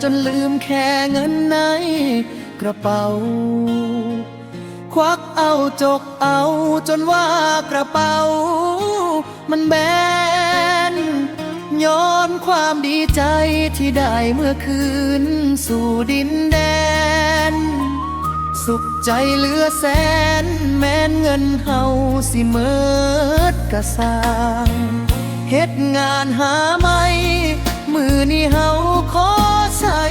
จนลืมแค่เงินในกระเป๋าควักเอาจกเอาจนว่ากระเป๋ามันแบนย้อนความดีใจที่ได้เมื่อคืนสู่ดินแดนสุขใจเหลือแสนแม้นเงินเฮาสิเมิดกะสร้างเฮ็ดงานหาไม่มือนี้เฮาขอใส่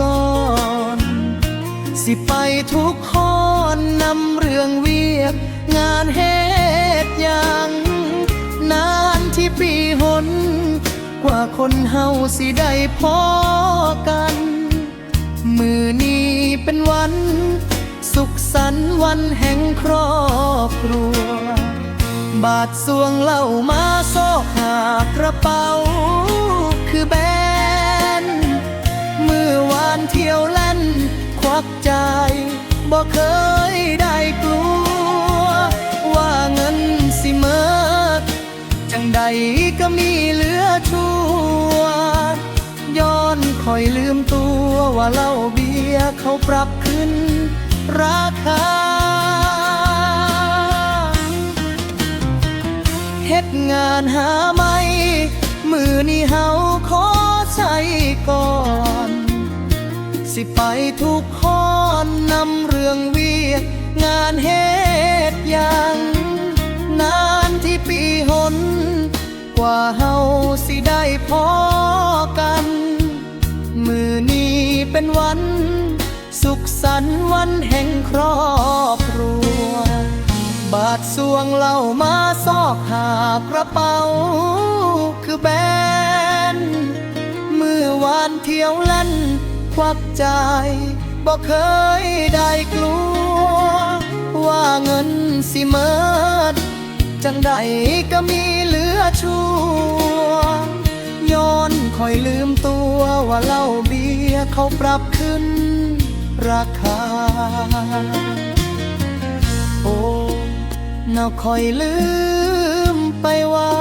ก่อนสิไปทุกคนนำเรื่องเวียกงานเฮ็ดยังนานที่ปีหนกว่าคนเฮาสิได้พอกันมือนี้เป็นวันสุขสันต์วันแห่งครอบครัวบาทสวงเล่ามาโซหากระเป๋าคือแบนเมื่อวานเที่ยวเล่นควักใจบ่เคยได้กลัวว่าเงินสิเมิดจังใดก็มีเหลือชั่วย้อนคอยลืมตัวว่าเหล้าเบียร์เขาปรับขึ้นราคาเฮ็ดงานหาไม่มือนี้เฮาขอใช้ก่อนสิไปทุกคนนำเรื่องเวียกงานเฮ็ดยังนานที่ปีหนกว่าเฮาสิได้พอกันมือนี้เป็นวันสุขสันต์วันแห่งครอบครัวบาทสวงเล่ามาซอกหากระเป๋าคือแบนเมื่อวานเที่ยวเล่นควักใจบ่เคยได้กลัวว่าเงินสิเมิดจังใดก็มีเหลือชั่วย้อนคอยลืมตัวว่าเหล้าเบียร์เขาปรับขึ้นราคาโอ้น่าคอยลืมไปว่า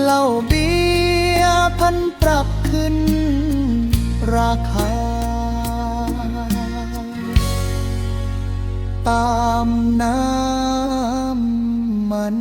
เหล้าเบียร์พันปรับขึ้นราคาตามน้ำมัน